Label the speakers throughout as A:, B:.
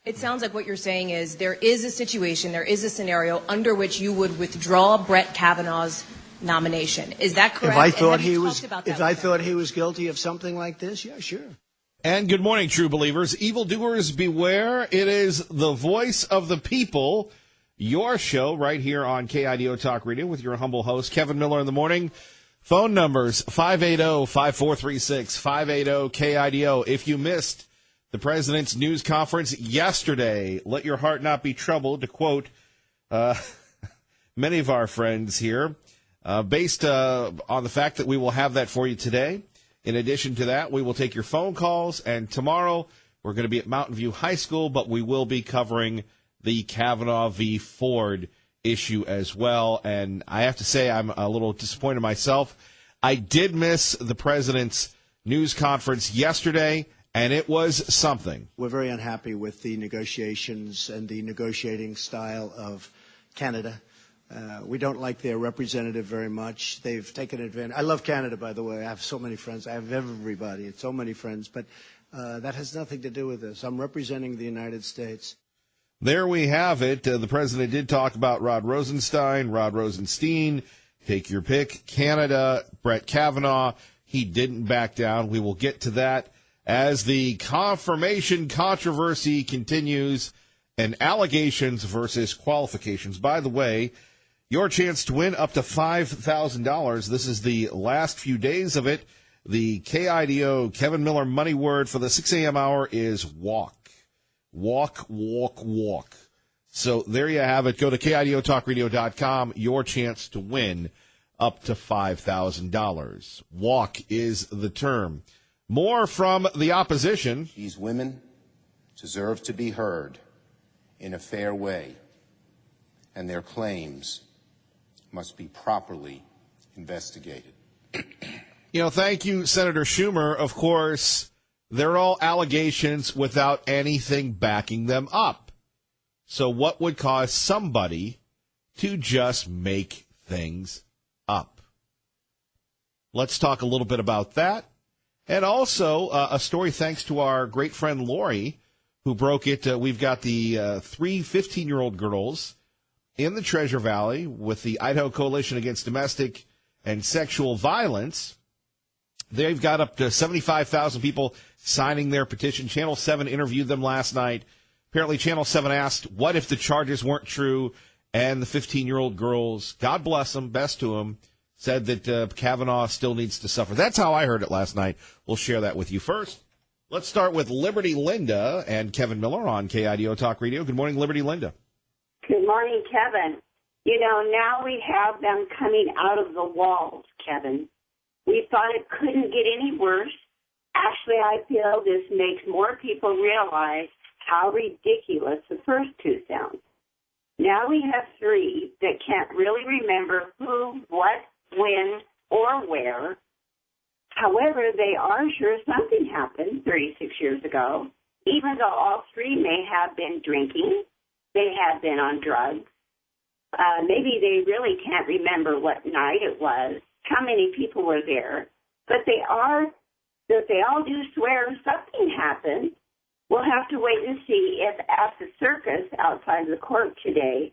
A: It sounds like what you're saying is there is a situation, there is a scenario under which you would withdraw Brett Kavanaugh's nomination. Is that correct?
B: If I thought he was guilty of something like this, yeah, sure.
C: And good morning, true believers. Evildoers beware. It is the voice of the people, your show right here on KIDO Talk Radio with your humble host, Kevin Miller in the morning. Phone numbers 580-5436, 580-KIDO. If you missed the president's news conference yesterday, let your heart not be troubled, to quote many of our friends here, based on the fact that we will have that for you today. In addition to that, we will take your phone calls, and tomorrow we're going to be at Mountain View High School, but we will be covering the Kavanaugh v. Ford issue as well. And I have to say I'm a little disappointed myself. I did miss the president's news conference yesterday, and it was something.
B: We're very unhappy with the negotiations and the negotiating style of Canada. We don't like their representative very much. They've taken advantage. I love Canada, by the way. I have so many friends. I have everybody. It's so many friends. But that has nothing to do with this. I'm representing the United States.
C: There we have it. The president did talk about Rod Rosenstein, take your pick, Canada, Brett Kavanaugh. He didn't back down. We will get to that as the confirmation controversy continues and allegations versus qualifications. By the way, your chance to win up to $5,000. This is the last few days of it. The KIDO Kevin Miller money word for the 6 a.m. hour is walk. Walk, walk, walk. So there you have it. Go to KIDOTalkRadio.com. Your chance to win up to $5,000. Walk is the term. More from the opposition.
D: These women deserve to be heard in a fair way, and their claims must be properly investigated.
C: Thank you, Senator Schumer. Of course, they're all allegations without anything backing them up. So what would cause somebody to just make things up? Let's talk a little bit about that. And also a story thanks to our great friend Lori, who broke it. We've got the three 15-year-old girls in the Treasure Valley with the Idaho Coalition Against Domestic and Sexual Violence. They've got up to 75,000 people signing their petition. Channel 7 interviewed them last night. Apparently, Channel 7 asked, what if the charges weren't true? And the 15-year-old girls, God bless them, best to them, said that Kavanaugh still needs to suffer. That's how I heard it last night. We'll share that with you first. Let's start with Liberty Linda and Kevin Miller on KIDO Talk Radio. Good morning, Liberty Linda.
E: Good morning, Kevin. Now we have them coming out of the walls, Kevin. We thought it couldn't get any worse. Actually, I feel this makes more people realize how ridiculous the first two sound. Now we have three that can't really remember who, what, when, or where. However, they are sure something happened 36 years ago, even though all three may have been drinking, they have been on drugs. Maybe they really can't remember what night it was, how many people were there, but they all do swear something happened. We'll have to wait and see if at the circus outside the court today,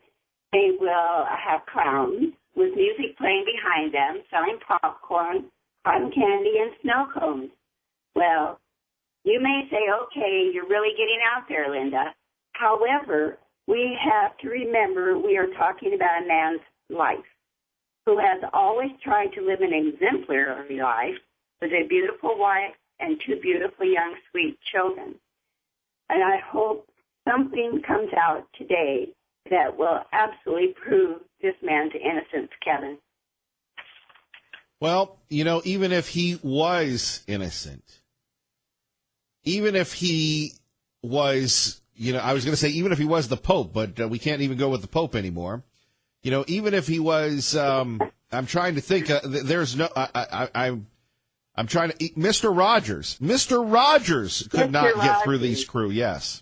E: they will have clowns with music playing behind them, selling popcorn, cotton candy, and snow cones. Well, you may say, okay, you're really getting out there, Linda. However, we have to remember we are talking about a man's life who has always tried to live an exemplary life with a beautiful wife and two beautiful young, sweet children. And I hope something comes out today that will absolutely prove this man's innocence, Kevin.
C: Well, even if he was innocent, even if he was, I was going to say even if he was the Pope, but we can't even go with the Pope anymore. Even if he was, I'm trying to think, there's no, I'm trying to, Mr. Rogers could not get through these crew, yes.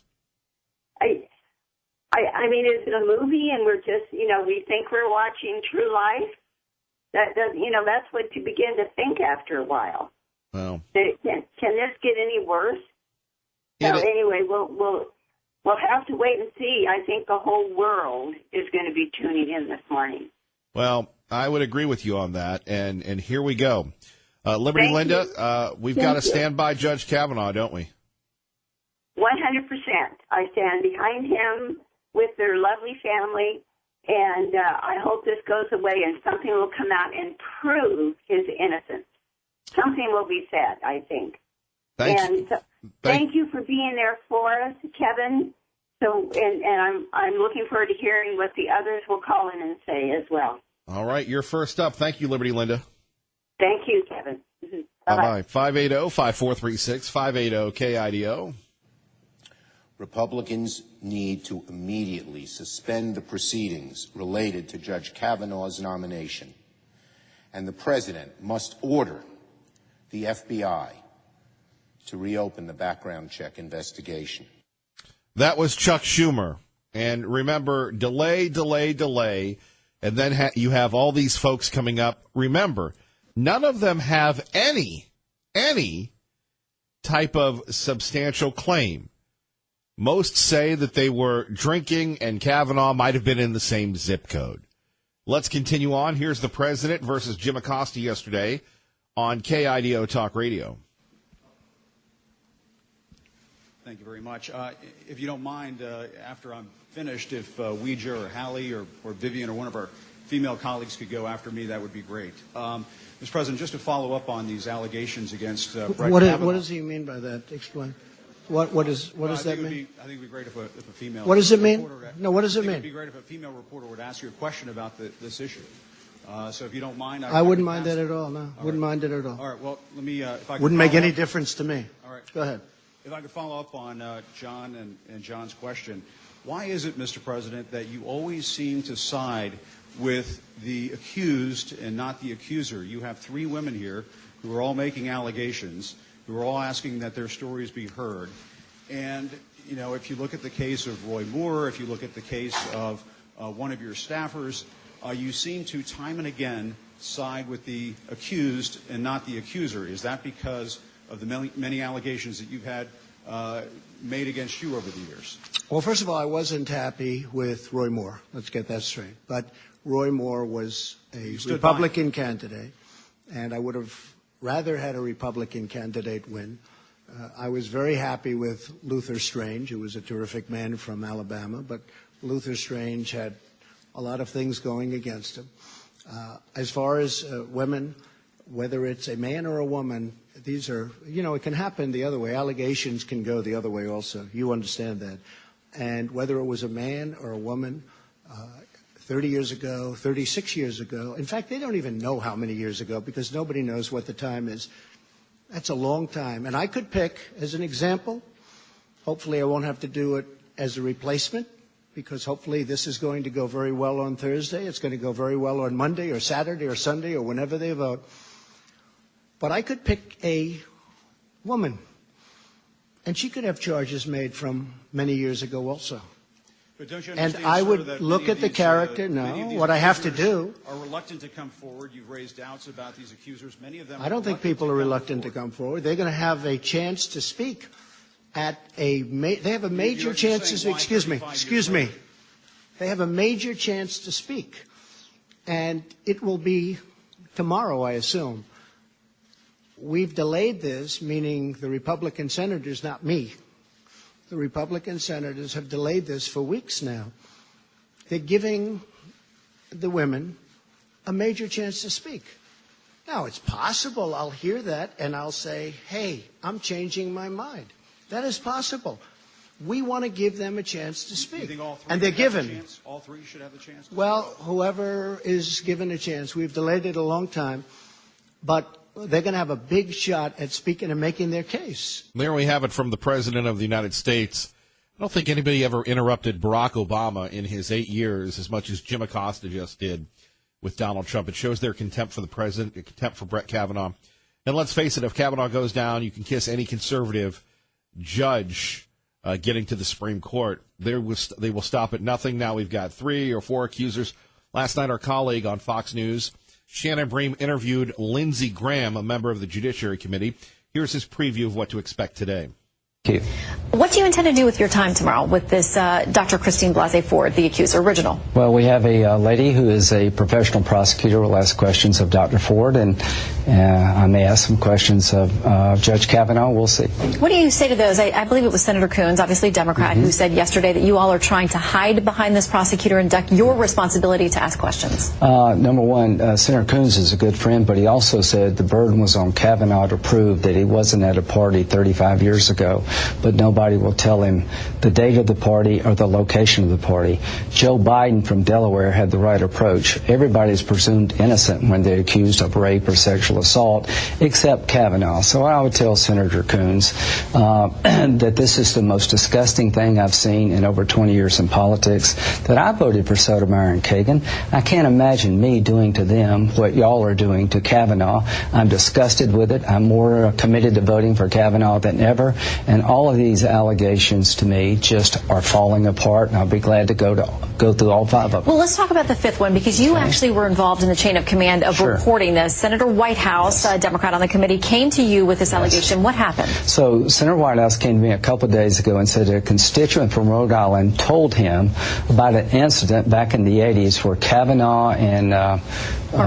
E: I mean, is it a movie and we're just, we think we're watching True Life? That's what you begin to think after a while. Well, can this get any worse? So anyway, we'll we'll have to wait and see. I think the whole world is going to be tuning in this morning.
C: Well, I would agree with you on that, and here we go. Liberty
E: Thank
C: Linda, we've got to stand by Judge Kavanaugh, don't we?
E: 100%. I stand behind him with their lovely family, and I hope this goes away and something will come out and prove his innocence. Something will be said, I think.
C: Thanks.
E: And thank you for being there for us, Kevin. So, and I'm looking forward to hearing what the others will call in and say as well.
C: All right, you're first up. Thank you, Liberty Linda.
E: Thank you, Kevin.
C: Bye-bye. 580-5436, 580-KIDO.
D: Republicans need to immediately suspend the proceedings related to Judge Kavanaugh's nomination, and the president must order the FBI to reopen the background check investigation.
C: That was Chuck Schumer. And remember, delay, and then you have all these folks coming up. Remember, none of them have any type of substantial claim. Most say that they were drinking and Kavanaugh might have been in the same zip code. Let's continue on. Here's the president versus Jim Acosta yesterday on KIDO Talk Radio.
F: Thank you very much. If you don't mind, after I'm finished, if Ouija or Hallie or Vivian or one of our female colleagues could go after me, that would be great. Mr. President, just to follow up on these allegations against Brett Kavanaugh.
B: What does he mean by that? Explain. What does that mean?
F: I think it would be great if a female.
B: What does it mean?
F: Reporter,
B: No, what does it
F: I think
B: mean?
F: It would be great if a female reporter would ask you a question about this issue. So if you don't mind,
B: I wouldn't mind that at all. No, wouldn't mind it at all.
F: All right. Well, let me. If I could
B: Wouldn't make
F: follow
B: any
F: up.
B: difference to me.
F: All right.
B: Go ahead.
F: If I could follow up on John and John's question, why is it, Mr. President, that you always seem to side with the accused and not the accuser? You have three women here who are all making allegations, who are all asking that their stories be heard. And, you know, if you look at the case of Roy Moore, if you look at the case of one of your staffers, you seem to time and again side with the accused and not the accuser. Is that because of the many allegations that you've had made against you over the years?
B: Well, first of all, I wasn't happy with Roy Moore. Let's get that straight. But Roy Moore was a Republican candidate, and I would have rather had a Republican candidate win. I was very happy with Luther Strange, who was a terrific man from Alabama, but Luther Strange had a lot of things going against him. As far as women, whether it's a man or a woman, these are, you know, it can happen the other way. Allegations can go the other way also. You understand that. And whether it was a man or a woman, 30 years ago, 36 years ago, in fact, they don't even know how many years ago because nobody knows what the time is. That's a long time. And I could pick, as an example, hopefully I won't have to do it as a replacement, because hopefully this is going to go very well on Thursday. It's going to go very well on Monday or Saturday or Sunday or whenever they vote. But I could pick a woman, and she could have charges made from many years ago also.
F: But don't you
B: And
F: understand,
B: I
F: sir,
B: would
F: that
B: look
F: many
B: at
F: of
B: the
F: these,
B: character.
F: many of
B: No,
F: these
B: what I have to
F: accusers
B: do.
F: are reluctant to come forward. You've raised doubts about these accusers. Many of them.
B: I don't think people are reluctant to come forward. They're going to have a chance to speak at a. They have a major chance to speak. Excuse me. They have a major chance to speak, and it will be tomorrow, I assume. We've delayed this, meaning the Republican senators, not me. The Republican senators have delayed this for weeks now. They're giving the women a major chance to speak. Now, it's possible I'll hear that and I'll say, hey, I'm changing my mind. That is possible. We want to give them a chance to speak.
F: You think all three
B: And they're
F: should have the
B: given.
F: chance? All three should have the chance?
B: Well, whoever is given a chance. We've delayed it a long time. But they're going to have a big shot at speaking and making their case.
C: There we have it from the President of the United States. I don't think anybody ever interrupted Barack Obama in his 8 years as much as Jim Acosta just did with Donald Trump. It shows their contempt for the president, their contempt for Brett Kavanaugh. And let's face it, if Kavanaugh goes down, you can kiss any conservative judge getting to the Supreme Court. They will stop at nothing. Now we've got 3 or 4 accusers. Last night, our colleague on Fox News, Shannon Bream, interviewed Lindsey Graham, a member of the Judiciary Committee. Here's his preview of what to expect today.
G: Thank you.
H: What do you intend to do with your time tomorrow with this Dr. Christine Blasey Ford, the accuser, original?
G: Well, we have a lady who is a professional prosecutor will ask questions of Dr. Ford, and I may ask some questions of Judge Kavanaugh. We'll see.
H: What do you say to those? I believe it was Senator Coons, obviously Democrat, who said yesterday that you all are trying to hide behind this prosecutor and duck your responsibility to ask questions.
G: Number one, Senator Coons is a good friend, but he also said the burden was on Kavanaugh to prove that he wasn't at a party 35 years ago, but nobody will tell him the date of the party or the location of the party. Joe Biden from Delaware had the right approach. Everybody is presumed innocent when they're accused of rape or sexual assault, except Kavanaugh. So I would tell Senator Coons that this is the most disgusting thing I've seen in over 20 years in politics, that I voted for Sotomayor and Kagan. I can't imagine me doing to them what y'all are doing to Kavanaugh. I'm disgusted with it. I'm more committed to voting for Kavanaugh than ever, and all of these allegations to me just are falling apart, and I'll be glad to go through all five of them.
H: Well, let's talk about the fifth one, because you actually were involved in the chain of command of reporting this. Senator Whitehouse, a Democrat on the committee, came to you with this allegation. What happened?
G: So Senator Whitehouse came to me a couple of days ago and said a constituent from Rhode Island told him about an incident back in the 80s where Kavanaugh and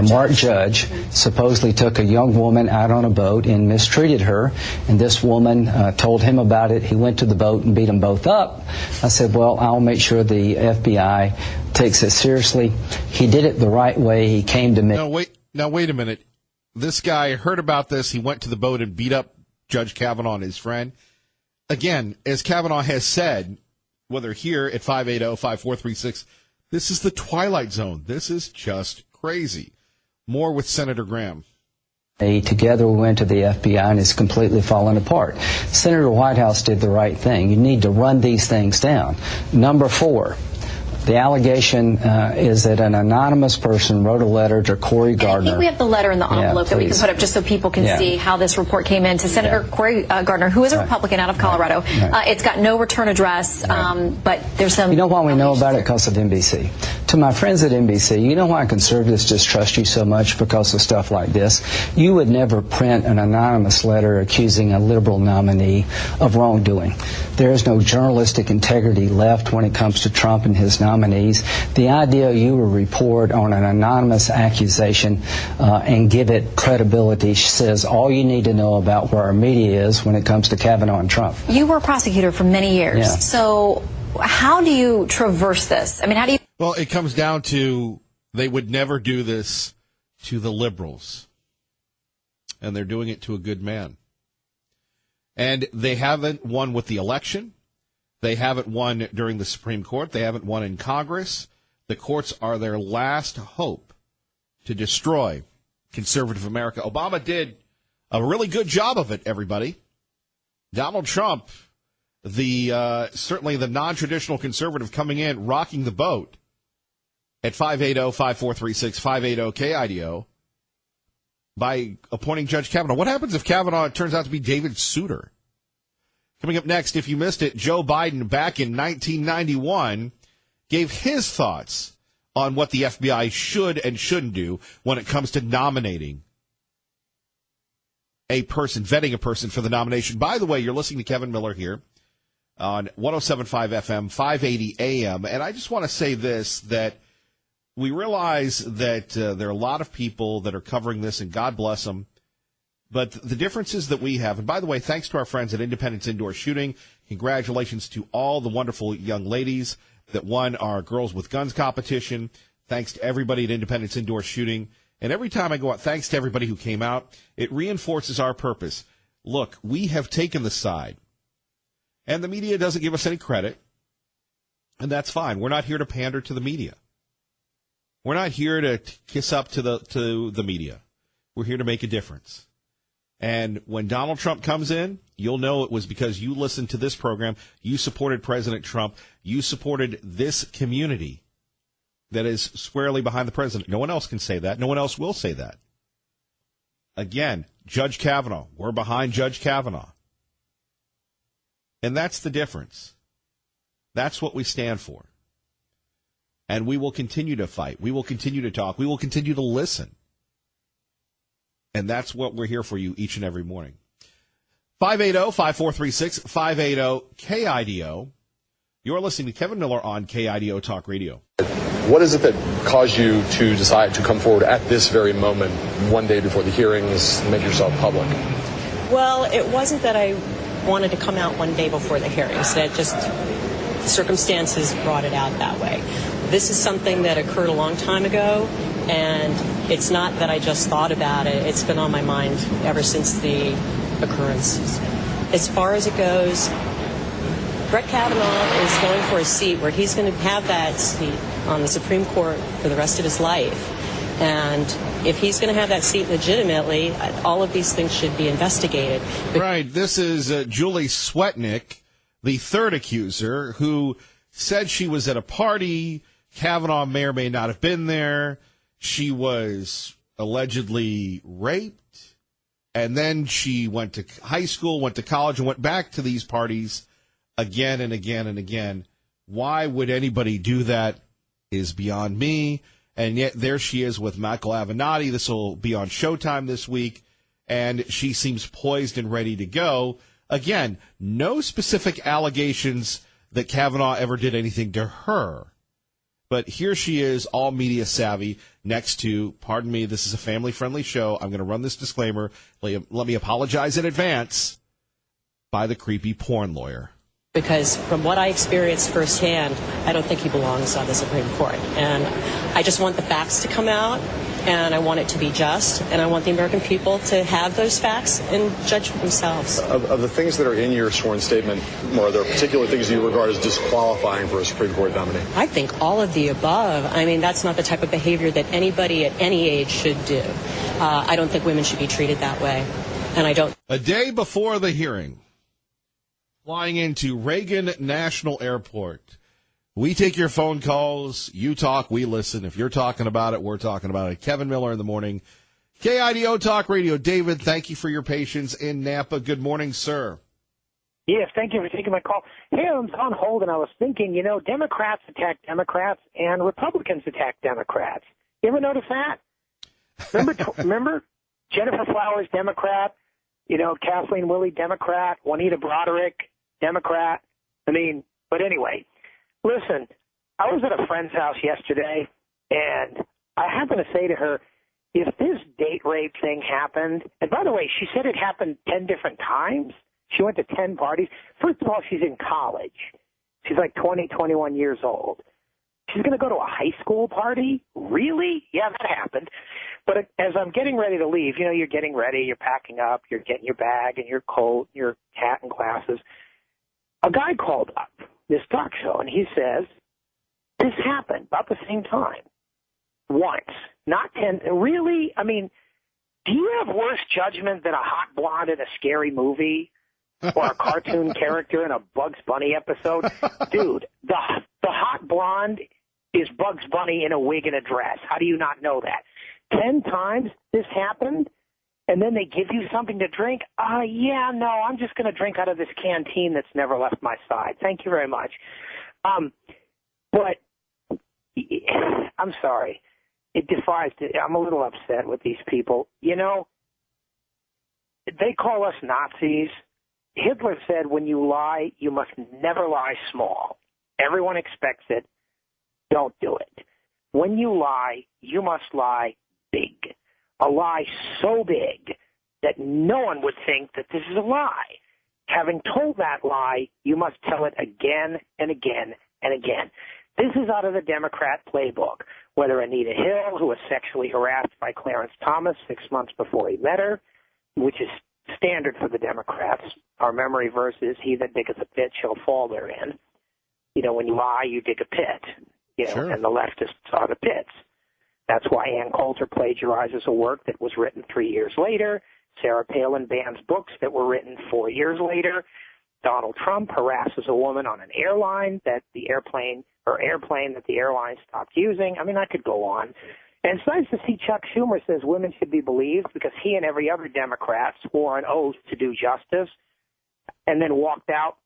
G: Mark Judge supposedly took a young woman out on a boat and mistreated her, and this woman told him about it. He went to the boat and beat them both up. I said, well, I'll make sure the FBI takes it seriously. He did it the right way. He came to me.
C: Now, wait a minute. This guy heard about this. He went to the boat and beat up Judge Kavanaugh and his friend. Again, as Kavanaugh has said, whether here at 580-5436, this is the twilight zone. This is just crazy. More with Senator Graham.
G: Together we went to the FBI, and it's completely fallen apart. Senator Whitehouse did the right thing. You need to run these things down. Number 4. The allegation is that an anonymous person wrote a letter to Cory Gardner.
H: I think we have the letter in the envelope that we can put up just so people can see how this report came in to Senator Cory Gardner, who is a Republican out of Colorado. It's got no return address, but there's some...
G: You know why we know about it? Because of NBC. To my friends at NBC, you know why conservatives distrust you so much? Because of stuff like this. You would never print an anonymous letter accusing a liberal nominee of wrongdoing. There is no journalistic integrity left when it comes to Trump and his nominees. The idea you will report on an anonymous accusation and give it credibility says all you need to know about where our media is when it comes to Kavanaugh and Trump.
H: You were a prosecutor for many years. So how do you traverse this? I mean, how do you...
C: Well, it comes down to they would never do this to the liberals. And they're doing it to a good man. And they haven't won with the election. They haven't won during the Supreme Court. They haven't won in Congress. The courts are their last hope to destroy conservative America. Obama did a really good job of it, everybody. Donald Trump, certainly the non-traditional conservative coming in, rocking the boat at 580-5436, 580-KIDO, by appointing Judge Kavanaugh. What happens if Kavanaugh turns out to be David Souter? Coming up next, if you missed it, Joe Biden back in 1991 gave his thoughts on what the FBI should and shouldn't do when it comes to nominating a person, vetting a person for the nomination. By the way, you're listening to Kevin Miller here on 107.5 FM, 580 AM. And I just want to say this, that we realize that there are a lot of people that are covering this, and God bless them. But the differences that we have, and by the way, thanks to our friends at Independence Indoor Shooting, congratulations to all the wonderful young ladies that won our Girls with Guns competition. Thanks to everybody at Independence Indoor Shooting. And every time I go out, thanks to everybody who came out, it reinforces our purpose. Look, we have taken the side, and the media doesn't give us any credit, and that's fine. We're not here to pander to the media. We're not here to kiss up to the media. We're here to make a difference. And when Donald Trump comes in, you'll know it was because you listened to this program, you supported President Trump, you supported this community that is squarely behind the president. No one else can say that. No one else will say that. Again, Judge Kavanaugh, we're behind Judge Kavanaugh. And that's the difference. That's what we stand for. And we will continue to fight. We will continue to talk. We will continue to listen. And that's what we're here for you each and every morning. 580-5436, 580-KIDO. You're listening to Kevin Miller on KIDO Talk Radio.
I: What is it that caused you to decide to come forward at this very moment, one day before the hearings, and make yourself public?
J: Well, it wasn't that I wanted to come out one day before the hearings. That just circumstances brought it out that way. This is something that occurred a long time ago, and it's not that I just thought about it. It's been on my mind ever since the occurrence. As far as it goes, Brett Kavanaugh is going for a seat where he's going to have that seat on the Supreme Court for the rest of his life. And if he's going to have that seat legitimately, all of these things should be investigated.
C: Right. This is Julie Swetnick, the third accuser, who said she was at a party. Kavanaugh may or may not have been there. She was allegedly raped. And then she went to high school, went to college, and went back to these parties again and again and again. Why would anybody do that is beyond me. And yet there she is with Michael Avenatti. This will be on Showtime this week. And she seems poised and ready to go. Again, no specific allegations that Kavanaugh ever did anything to her. But here she is, all media savvy, next to, pardon me, this is a family-friendly show. I'm going to run this disclaimer. Let me apologize in advance, by the creepy porn lawyer.
J: Because from what I experienced firsthand, I don't think he belongs on the Supreme Court. And I just want the facts to come out, and I want it to be just, and I want the American people to have those facts and judge for themselves.
I: Of the things that are in your sworn statement, are there particular things you regard as disqualifying for a Supreme Court nominee?
J: I think all of the above. I mean, that's not the type of behavior that anybody at any age should do. I don't think women should be treated that way, and I don't.
C: A day before the hearing, flying into Reagan National Airport. We take your phone calls. You talk, we listen. If you're talking about it, we're talking about it. Kevin Miller in the morning. KIDO Talk Radio. David, thank you for your patience in Napa. Good morning, sir.
K: Yes, thank you for taking my call. Hey, I was on hold, and I was thinking, Democrats attack Democrats and Republicans attack Democrats. You ever notice that? Remember Jennifer Flowers, Democrat, Kathleen Willey, Democrat, Juanita Broderick, Democrat. But anyway, listen, I was at a friend's house yesterday, and I happened to say to her, if this date rape thing happened, and by the way, she said it happened 10 different times. She went to 10 parties. First of all, she's in college. She's like 20, 21 years old. She's going to go to a high school party? Really? Yeah, that happened. But as I'm getting ready to leave, you're getting ready, you're packing up, you're getting your bag and your coat, your hat and glasses. A guy called up this talk show, and he says, this happened about the same time. Once. Not 10. Really? Do you have worse judgment than a hot blonde in a scary movie or a cartoon character in a Bugs Bunny episode? Dude, the hot blonde is Bugs Bunny in a wig and a dress. How do you not know that? 10 times this happened, and then they give you something to drink? Yeah, no, I'm just going to drink out of this canteen that's never left my side. Thank you very much. But I'm sorry. It defies – I'm a little upset with these people. They call us Nazis. Hitler said when you lie, you must never lie small. Everyone expects it. Don't do it. When you lie, you must lie big. A lie so big that no one would think that this is a lie. Having told that lie, you must tell it again and again and again. This is out of the Democrat playbook. Whether Anita Hill, who was sexually harassed by Clarence Thomas 6 months before he met her, which is standard for the Democrats. Our memory verse is, he that diggeth a pit shall fall therein. When you lie, you dig a pit.
C: Sure.
K: And the leftists are the pits. That's why Ann Coulter plagiarizes a work that was written 3 years later. Sarah Palin bans books that were written 4 years later. Donald Trump harasses a woman on an airline that the airplane that the airline stopped using. I could go on. And it's nice to see Chuck Schumer says women should be believed, because he and every other Democrat swore an oath to do justice and then walked out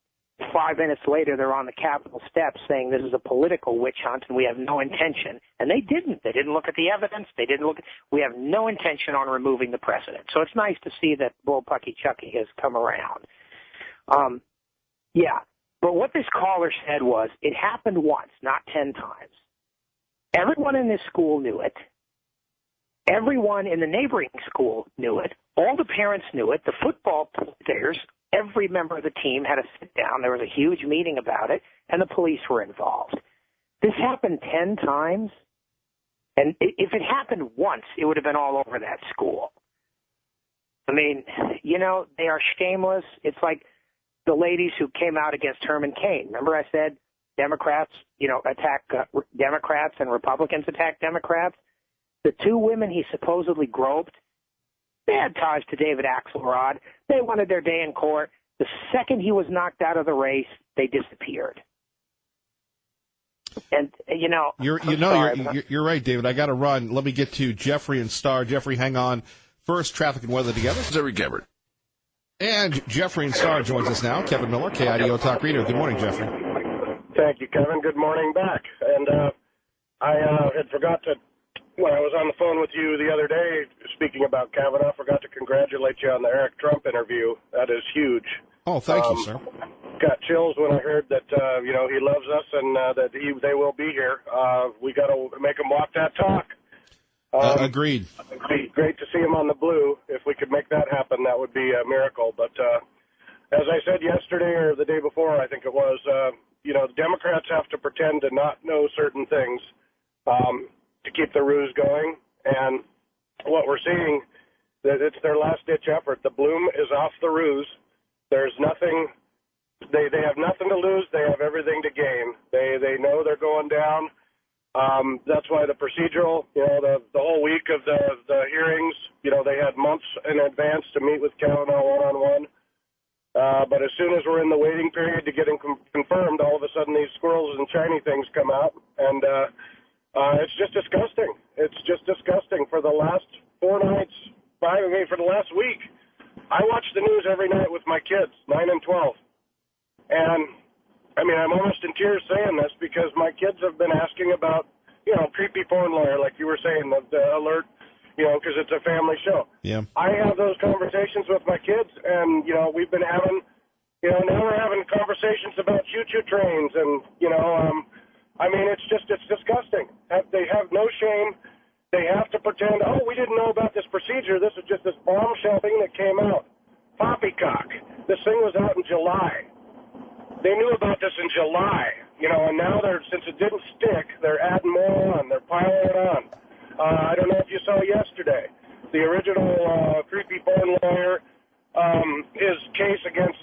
K: 5 minutes later, they're on the Capitol steps saying this is a political witch hunt and we have no intention. And they didn't. They didn't look at the evidence. They didn't look. We have no intention on removing the president. So it's nice to see that Bullpucky Chucky has come around. Yeah. But what this caller said was, it happened once, not 10 times. Everyone in this school knew it. Everyone in the neighboring school knew it. All the parents knew it. The football players, every member of the team had a sit down. There was a huge meeting about it, and the police were involved. This happened 10 times, and if it happened once, it would have been all over that school. I mean, you know, they are shameless. It's like the ladies who came out against Herman Cain. Remember I said Democrats, you know, attack Democrats and Republicans attack Democrats? The 2 women he supposedly groped, they had ties to David Axelrod. They wanted their day in court. The second he was knocked out of the race, they disappeared. And you're
C: right, David. I got to run. Let me get to Jeffrey and Star. Jeffrey, hang on. First, traffic and weather together.
L: Jerry Gabbard.
C: And Jeffrey and Star joins us now. Kevin Miller, KIDO Talk Radio. Good morning, Jeffrey.
M: Thank you, Kevin. Good morning back. And I had forgot to, when I was on the phone with you the other day speaking about Kavanaugh, I forgot to congratulate you on the Eric Trump interview. That is huge.
C: Oh, thank you, sir.
M: Got chills when I heard that, he loves us and that they will be here. We got to make them walk that talk.
C: Agreed.
M: It'd be great to see him on the blue. If we could make that happen, that would be a miracle. But as I said yesterday or the day before, I think it was, the Democrats have to pretend to not know certain things to keep the ruse going. And what we're seeing, that it's their last-ditch effort. The bloom is off the ruse. There's nothing. They have nothing to lose. They have everything to gain. They know they're going down. That's why the procedural, the whole week of the hearings, they had months in advance to meet with Kavanaugh one-on-one. But as soon as we're in the waiting period to get him confirmed, all of a sudden these squirrels and shiny things come out. And it's just disgusting. It's just disgusting. For the last 4 nights, for the last week, I watch the news every night with my kids, 9 and 12. And I'm almost in tears saying this because my kids have been asking about, creepy porn lawyer, like you were saying, the alert, because it's a family show.
C: Yeah.
M: I have those conversations with my kids, and, we've been having, now we're having conversations about choo-choo trains, and, it's disgusting. They have no shame. They have to pretend, we didn't know about this procedure. This is just this bombshell thing that came out. Poppycock. This thing was out in July. They knew about this in July, and now since it didn't stick, they're adding more on. They're piling it on. I don't know if you saw yesterday, the original creepy porn lawyer, his case against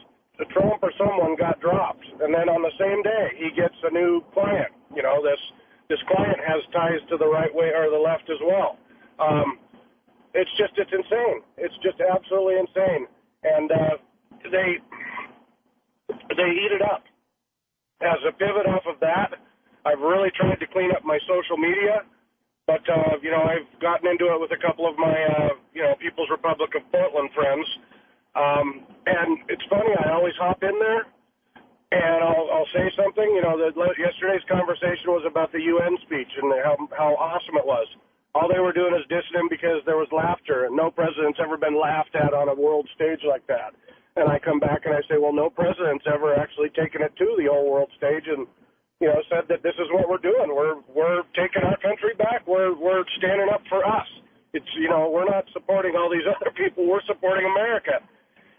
M: Trump or someone got dropped, and then on the same day he gets a new client. This client has ties to the right way or the left as well. It's insane. It's just absolutely insane, and they eat it up. As a pivot off of that, I've really tried to clean up my social media, but, I've gotten into it with a couple of my, People's Republic of Portland friends. And it's funny, I always hop in there, and I'll say something. Yesterday's conversation was about the UN speech and how awesome it was. All they were doing is dissing him because there was laughter, and no president's ever been laughed at on a world stage like that. And I come back and I say, well, no president's ever actually taken it to the whole world stage and, said that this is what we're doing. We're taking our country back. We're standing up for us. It's, we're not supporting all these other people. We're supporting America.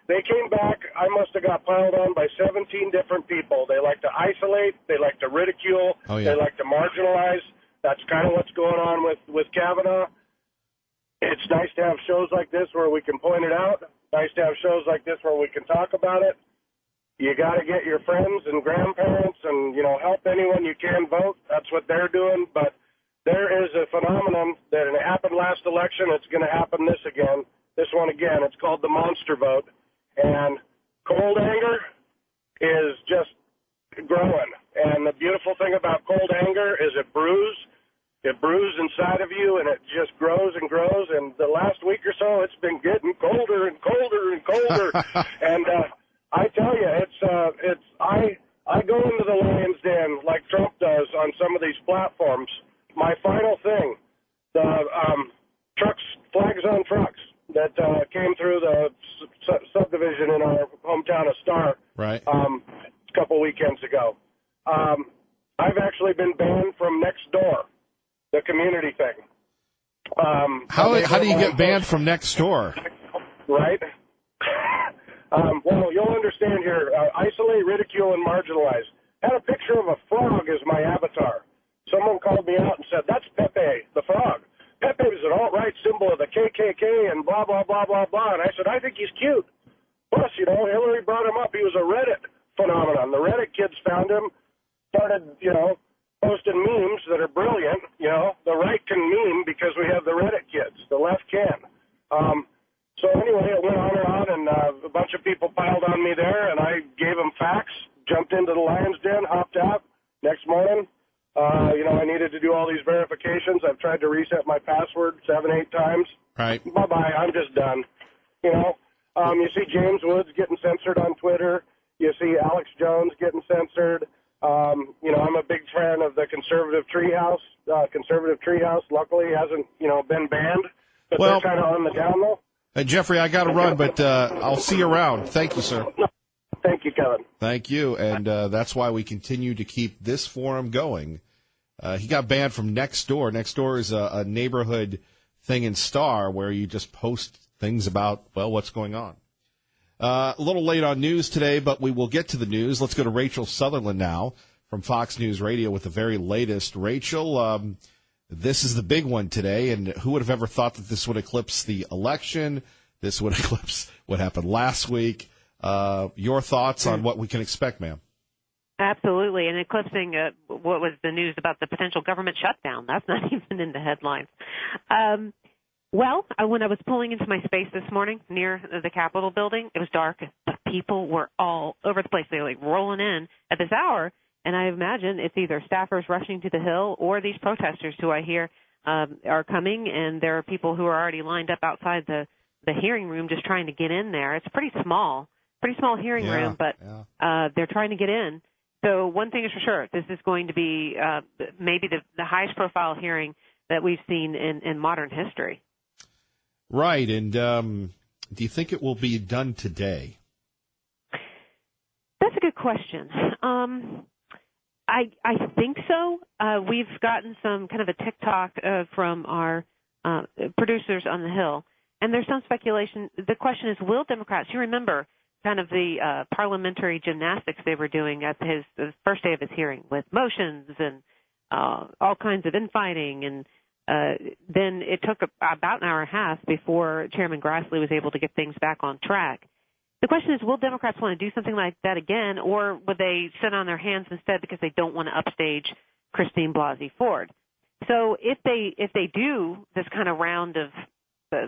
M: They came back. I must have got piled on by 17 different people. They like to isolate. They like to ridicule.
C: Oh, yeah.
M: They like to marginalize. That's kind of what's going on with Kavanaugh. It's nice to have shows like this where we can point it out. Nice to have shows like this where we can talk about it. You got to get your friends and grandparents and, help anyone you can vote. That's what they're doing. But there is a phenomenon that it happened last election. It's going to happen this one again. It's called the monster vote. And cold anger is just growing. And the beautiful thing about cold anger is it brews. It brews inside of you, and it just grows and grows. And the last week or so, it's been getting colder and colder and colder. And I tell you, I Trump does on some of these platforms. My final thing, the flags on trucks that came through the subdivision in our hometown of Star
C: right.
M: A couple weekends ago. I've actually been banned from Nextdoor, the community thing.
C: How do you get banned from Nextdoor?
M: Right? Well, you'll understand here. Isolate, ridicule, and marginalize. Had a picture of a frog as my avatar. Someone called me out and said, that's Pepe, the frog. Pepe is an alt-right symbol of the KKK and blah, blah, blah, blah, blah. And I said, I think he's cute. Plus, Hillary brought him up. He was a Reddit phenomenon. The Reddit kids found him, started, posting memes that are brilliant. The right can meme because we have the Reddit kids. The left can. So anyway, it went on and on, and a bunch of people piled on me there, and I gave them facts, jumped into the lion's den, hopped out. Next morning, I needed to do all these verifications. I've tried to reset my password 7-8 times.
C: Right.
M: Bye-bye, I'm just done. You see James Woods getting censored on Twitter. You see Alex Jones getting censored. I'm a big fan of the Conservative Treehouse. Luckily, hasn't, been banned. But they're kind of on the down low.
C: Jeffrey, I got to run, but I'll see you around. Thank you, sir.
M: Thank you, Kevin.
C: Thank you, and that's why we continue to keep this forum going. He got banned from Nextdoor. Nextdoor is a neighborhood thing in Star where you just post things about, what's going on. A little late on news today, but we will get to the news. Let's go to Rachel Sutherland now from Fox News Radio with the very latest. Rachel, this is the big one today, and who would have ever thought that this would eclipse the election? This would eclipse what happened last week. Your thoughts on what we can expect, ma'am?
L: Absolutely, and eclipsing what was the news about the potential government shutdown. That's not even in the headlines. When I was pulling into my space this morning near the Capitol building, it was dark, but people were all over the place. They were rolling in at this hour, and I imagine it's either staffers rushing to the Hill or these protesters who I hear are coming, and there are people who are already lined up outside the hearing room just trying to get in there. It's pretty small hearing room, but they're trying to get in. So one thing is for sure, this is going to be maybe the highest profile hearing that we've seen in modern history.
C: Right, and do you think it will be done today?
L: That's a good question. I think so. We've gotten some kind of a TikTok from our producers on the Hill, and there's some speculation. The question is, will Democrats, you remember kind of the parliamentary gymnastics they were doing at the first day of his hearing with motions and all kinds of infighting, and then it took about an hour and a half before Chairman Grassley was able to get things back on track. The question is, will Democrats want to do something like that again, or would they sit on their hands instead because they don't want to upstage Christine Blasey Ford? So if they do this kind of round of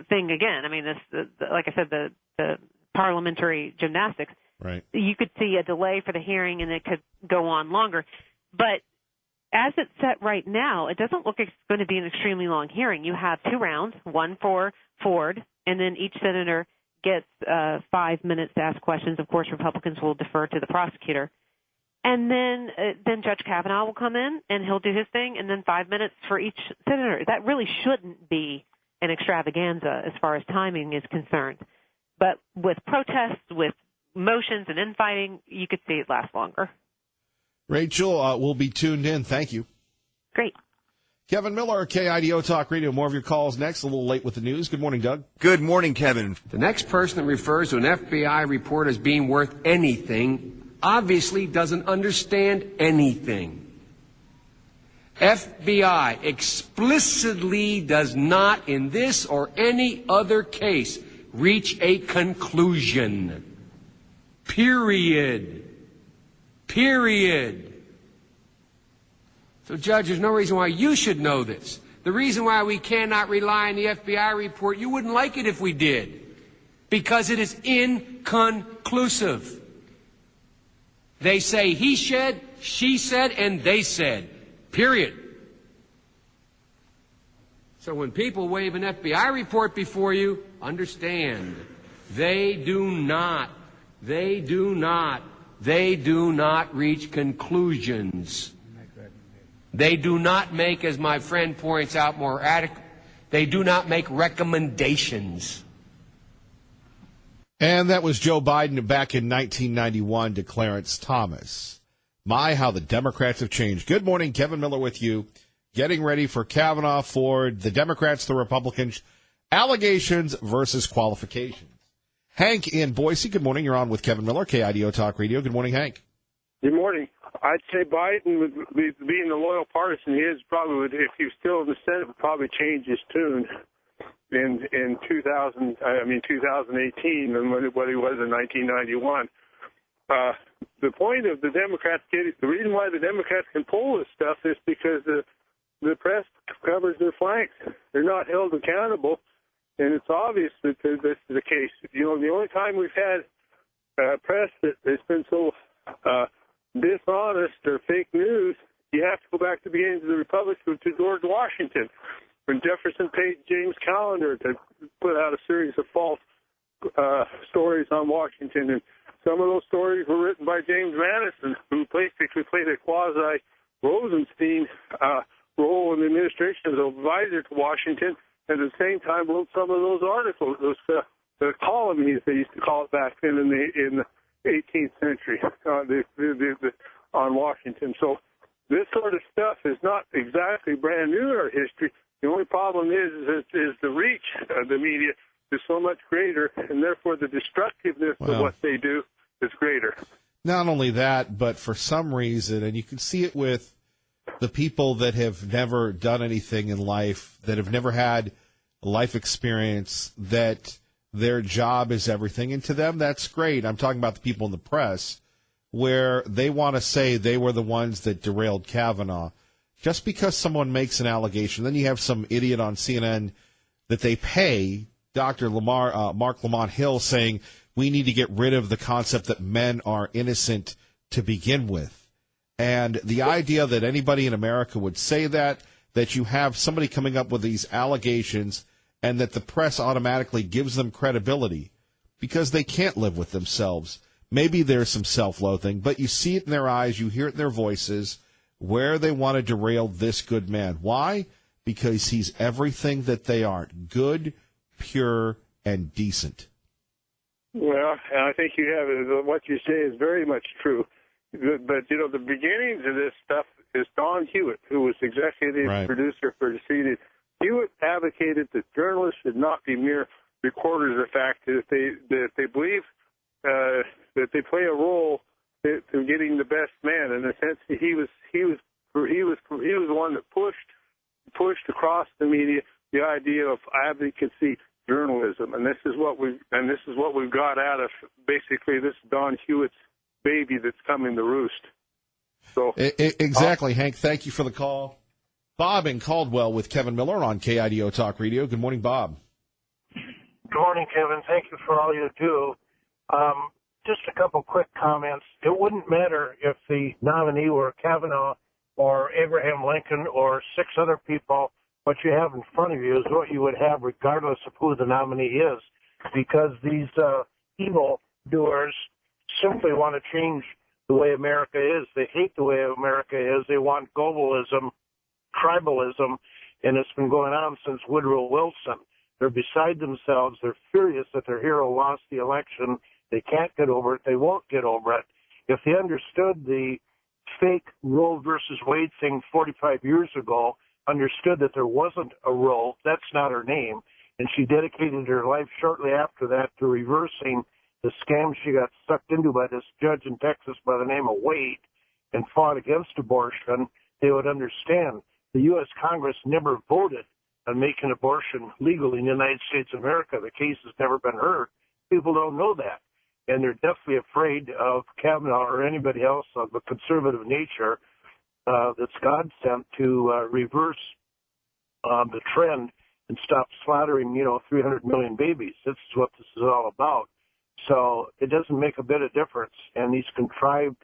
L: thing again, I mean, this like I said, the parliamentary gymnastics,
C: right?
L: You could see a delay for the hearing, and it could go on longer. But as it's set right now, it doesn't look like it's going to be an extremely long hearing. You have 2 rounds, one for Ford, and then each senator gets 5 minutes to ask questions. Of course, Republicans will defer to the prosecutor. And then Judge Kavanaugh will come in, and he'll do his thing, and then 5 minutes for each senator. That really shouldn't be an extravaganza as far as timing is concerned. But with protests, with motions and infighting, you could see it last longer.
C: Rachel, we'll be tuned in. Thank you.
L: Great.
C: Kevin Miller, KIDO Talk Radio. More of your calls next. A little late with the news. Good morning, Doug.
N: Good morning, Kevin. The next person that refers to an FBI report as being worth anything obviously doesn't understand anything. FBI explicitly does not, in this or any other case, reach a conclusion. Period. So, Judge, there's no reason why you should know this. The reason why we cannot rely on the FBI report, you wouldn't like it if we did, because it is inconclusive. They say he said, she said, and they said. Period. So when people wave an FBI report before you, understand, they do not reach conclusions. They do not make, as my friend points out more adequate, they do not make recommendations.
C: And that was Joe Biden back in 1991 to Clarence Thomas. My, how the Democrats have changed. Good morning, Kevin Miller with you. Getting ready for Kavanaugh, Ford, the Democrats, the Republicans, allegations versus qualifications. Hank in Boise, good morning. You're on with Kevin Miller, KIDO Talk Radio. Good morning, Hank.
O: Good morning. I'd say Biden, would be, being the loyal partisan he is, probably would, if he was still in the Senate, would probably change his tune in 2018 than what he was in 1991. The point of the Democrats the reason why the Democrats can pull this stuff is because the press covers their flanks. They're not held accountable, and it's obvious that this is the case. The only time we've had press that's been so dishonest or fake news, you have to go back to the beginning of the Republic to George Washington, when Jefferson paid James Callender to put out a series of false stories on Washington. And some of those stories were written by James Madison, who basically played a quasi-Rosenstein role in the administration as an advisor to Washington, and at the same time wrote some of those articles, the colonies, they used to call it back then in the 18th century, on Washington. So this sort of stuff is not exactly brand new in our history. The only problem is the reach of the media is so much greater, and therefore the destructiveness of what they do is greater.
C: Not only that, but for some reason, and you can see it with the people that have never done anything in life, that have never had life experience, that their job is everything. And to them, that's great. I'm talking about the people in the press, where they want to say they were the ones that derailed Kavanaugh. Just because someone makes an allegation, then you have some idiot on CNN that they pay, Dr. Mark Lamont Hill, saying we need to get rid of the concept that men are innocent to begin with. And the idea that anybody in America would say that you have somebody coming up with these allegations and that the press automatically gives them credibility because they can't live with themselves. Maybe there's some self-loathing, but you see it in their eyes, you hear it in their voices, where they want to derail this good man. Why? Because he's everything that they aren't. Good, pure, and decent.
O: Well, I think you have what you say is very much true. But, the beginnings of this stuff is Don Hewitt, who was executive producer for the CD. Hewitt advocated that journalists should not be mere recorders of fact, that they believe that they play a role in getting the best man. In a sense, he was the one that pushed across the media the idea of advocacy journalism, and this is what we've got out of basically this Don Hewitt's baby that's coming to roost. So
C: exactly, Hank. Thank you for the call. Bob in Caldwell with Kevin Miller on KIDO Talk Radio. Good morning, Bob.
P: Good morning, Kevin. Thank you for all you do. Just a couple quick comments. It wouldn't matter if the nominee were Kavanaugh or Abraham Lincoln or 6 other people. What you have in front of you is what you would have regardless of who the nominee is, because these evil doers simply want to change the way America is. They hate the way America is. They want globalism, tribalism, and it's been going on since Woodrow Wilson. They're beside themselves. They're furious that their hero lost the election. They can't get over it. They won't get over it. If they understood the fake Roe versus Wade thing 45 years ago, understood that there wasn't a Roe, that's not her name, and she dedicated her life shortly after that to reversing the scam she got sucked into by this judge in Texas by the name of Wade and fought against abortion, they would understand. The U.S. Congress never voted on making abortion legal in the United States of America. The case has never been heard. People don't know that. And they're definitely afraid of Kavanaugh or anybody else of a conservative nature that's God sent to reverse the trend and stop slaughtering, 300 million babies. This is what this is all about. So it doesn't make a bit of difference. And these contrived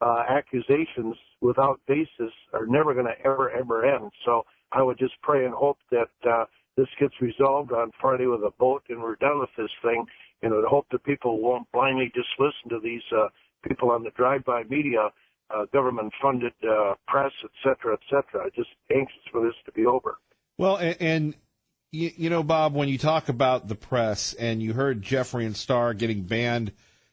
P: accusations without basis are never going to ever end. So I would just pray and hope that this gets resolved on Friday with a vote and we're done with this thing. And I would hope that people won't blindly just listen to these people on the drive-by media government-funded press, et cetera, et cetera. Just anxious for this to be over.
C: Well, and you know, Bob, when you talk about the press, and you heard Jeffrey and Star getting banned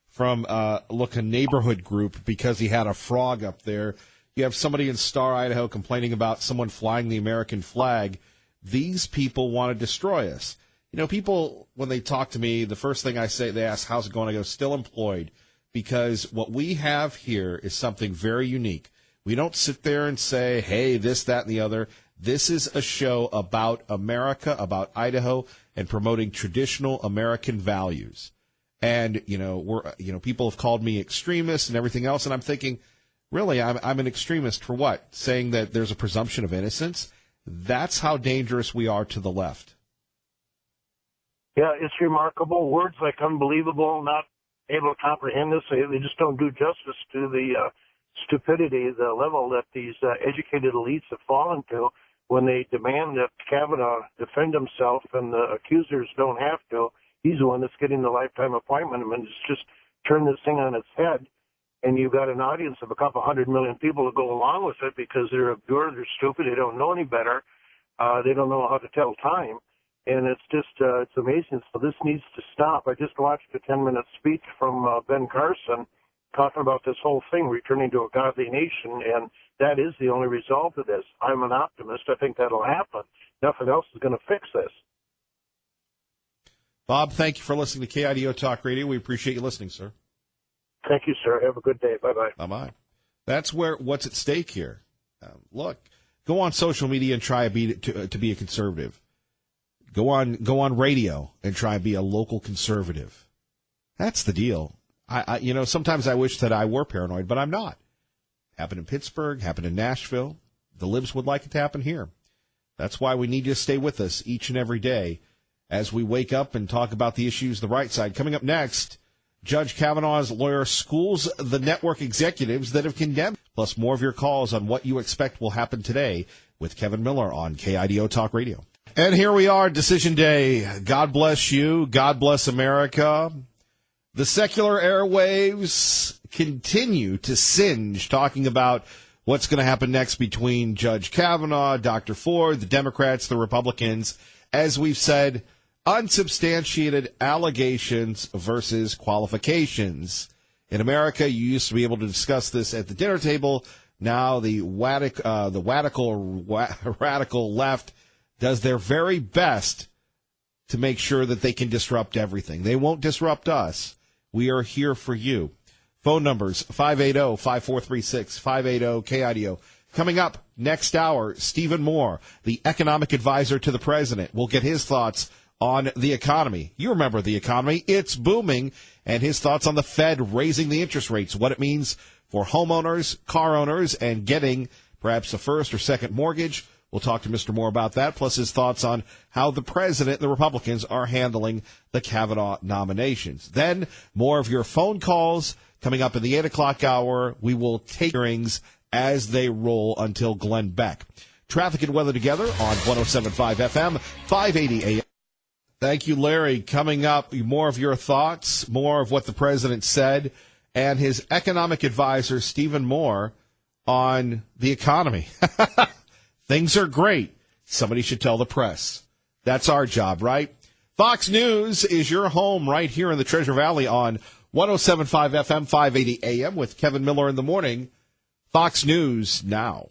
C: from a neighborhood group because he had a frog up there. You have somebody in Star, Idaho, complaining about someone flying the American flag. These people want to destroy us. You know, people, when they talk to me, the first thing I say, they ask, how's it going? I go, still employed. Because what we have here is something very unique. We don't sit there and say, hey, this, that, and the other. This is a show about America, about Idaho, and promoting traditional American values. And, people have called me extremist and everything else, and I'm thinking, really, I'm an extremist for what? Saying that there's a presumption of innocence? That's how dangerous we are to the left.
P: Yeah, it's remarkable. Words like unbelievable, not able to comprehend this, they just don't do justice to the stupidity, the level that these educated elites have fallen to when they demand that Kavanaugh defend himself and the accusers don't have to. He's the one that's getting the lifetime appointment. I mean, it's just turn this thing on its head. And you've got an audience of a couple 100 million people to go along with it because they're obscure, they're stupid, they don't know any better, they don't know how to tell time, and it's just it's amazing. So this needs to stop. I just watched a 10-minute speech from Ben Carson talking about this whole thing, returning to a godly nation, and that is the only result of this. I'm an optimist. I think that'll happen. Nothing else is going to fix this.
C: Bob, thank you for listening to KIDO Talk Radio. We appreciate you listening, sir.
P: Thank you, sir. Have a good day. Bye-bye.
C: Bye-bye. That's what's at stake here. Look, go on social media and try to be a conservative. Go on radio and try and be a local conservative. That's the deal. Sometimes I wish that I were paranoid, but I'm not. Happened in Pittsburgh, happened in Nashville. The libs would like it to happen here. That's why we need you to stay with us each and every day as we wake up and talk about the issues the right side. Coming up next, Judge Kavanaugh's lawyer schools the network executives that have condemned. Plus, more of your calls on what you expect will happen today with Kevin Miller on KIDO Talk Radio. And here we are, Decision Day. God bless you. God bless America. The secular airwaves continue to singe, talking about what's going to happen next between Judge Kavanaugh, Dr. Ford, the Democrats, the Republicans. As we've said, unsubstantiated allegations versus qualifications. In America, you used to be able to discuss this at the dinner table. Now the radical left does their very best to make sure that they can disrupt everything. They won't disrupt us. We are here for you. Phone numbers, 580-5436, 580-KIDO. Coming up next hour, Stephen Moore, the economic advisor to the president. We'll get his thoughts on the economy. You remember the economy. It's booming. And his thoughts on the Fed raising the interest rates, what it means for homeowners, car owners, and getting perhaps a first or second mortgage. We'll talk to Mr. Moore about that, plus his thoughts on how the president and the Republicans are handling the Kavanaugh nominations. Then more of your phone calls coming up in the 8 o'clock hour. We will take hearings as they roll until Glenn Beck. Traffic and weather together on 107.5 FM, 580 AM. Thank you, Larry. Coming up, more of your thoughts, more of what the president said, and his economic advisor, Stephen Moore, on the economy. Things are great. Somebody should tell the press. That's our job, right? Fox News is your home right here in the Treasure Valley on 107.5 FM, 580 AM with Kevin Miller in the morning. Fox News now.